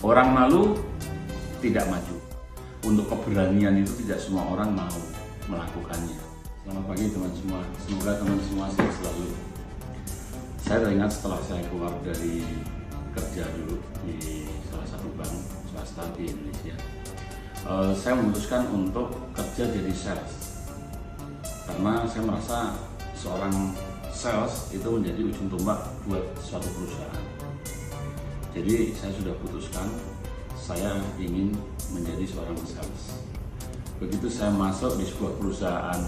Orang malu tidak maju. Untuk keberanian itu tidak semua orang mau melakukannya. Selamat pagi teman semua. Semoga teman semua sehat selalu. Saya teringat setelah saya keluar dari kerja dulu di salah satu bank swasta di Indonesia, saya memutuskan untuk kerja jadi sales karena saya merasa seorang sales itu menjadi ujung tombak buat suatu perusahaan. Jadi saya sudah putuskan saya ingin menjadi seorang sales. Begitu saya masuk di sebuah perusahaan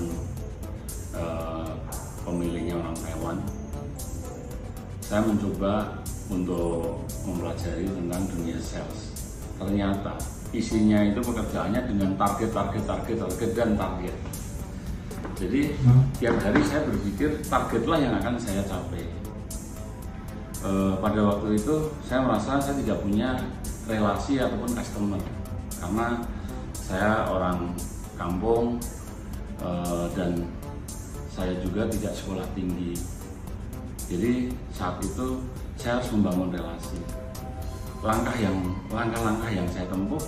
pemiliknya orang Taiwan, saya mencoba untuk mempelajari tentang dunia sales. Ternyata isinya itu pekerjaannya dengan target dan target. Jadi tiap hari saya berpikir targetlah yang akan saya capai. Pada waktu itu saya merasa saya tidak punya relasi ataupun customer karena saya orang kampung dan saya juga tidak sekolah tinggi. Jadi saat itu saya harus membangun relasi. Langkah-langkah yang saya tempuh,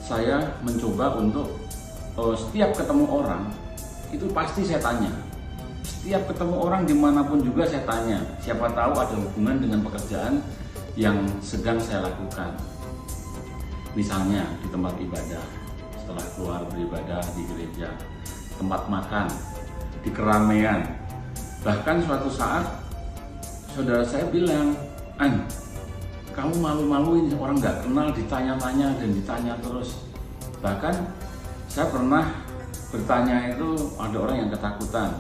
saya mencoba untuk setiap ketemu orang itu pasti saya tanya. Setiap ketemu orang dimanapun juga saya tanya. Siapa tahu ada hubungan dengan pekerjaan yang sedang saya lakukan. Misalnya di tempat ibadah, setelah keluar beribadah di gereja, tempat makan, di keramaian. Bahkan suatu saat saudara saya bilang, "An, kamu malu-maluin orang nggak kenal ditanya-tanya dan ditanya terus." Bahkan saya pernah bertanya itu ada orang yang ketakutan.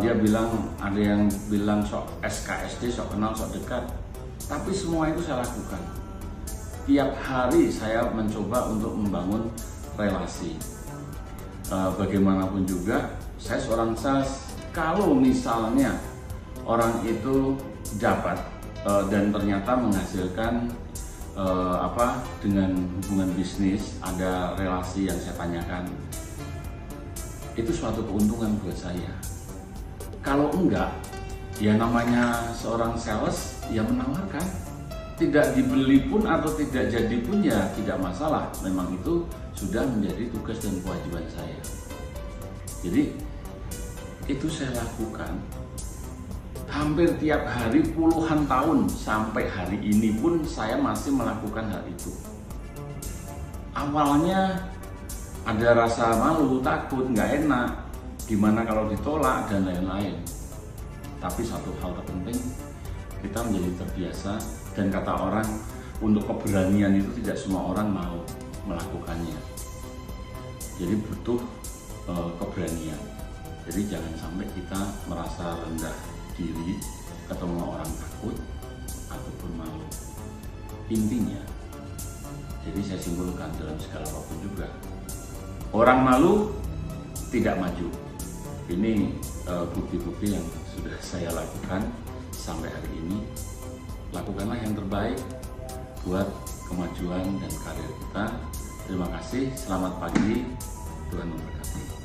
Dia bilang, ada yang bilang sok SKSD, sok kenal, sok dekat. Tapi semua itu saya lakukan. Tiap hari saya mencoba untuk membangun relasi. Bagaimanapun juga, saya seorang sales. Kalau misalnya orang itu dapat dan ternyata menghasilkan dengan hubungan bisnis, ada relasi yang saya tanyakan, itu suatu keuntungan buat saya. Kalau enggak, ya namanya seorang sales ya menawarkan, tidak dibeli pun atau tidak jadi pun ya tidak masalah. Memang itu sudah menjadi tugas dan kewajiban saya. Jadi itu saya lakukan hampir tiap hari puluhan tahun, sampai hari ini pun saya masih melakukan hal itu. Awalnya ada rasa malu, takut, nggak enak, gimana kalau ditolak dan lain-lain. Tapi satu hal terpenting, kita menjadi terbiasa, dan kata orang, untuk keberanian itu tidak semua orang mau melakukannya. Jadi butuh keberanian. Jadi jangan sampai kita merasa rendah diri ketemu orang takut ataupun malu. Intinya, jadi saya simpulkan dalam segala apapun juga, orang malu tidak maju. Ini bukti-bukti yang sudah saya lakukan sampai hari ini. Lakukanlah yang terbaik buat kemajuan dan karir kita. Terima kasih, selamat pagi, Tuhan memberkati.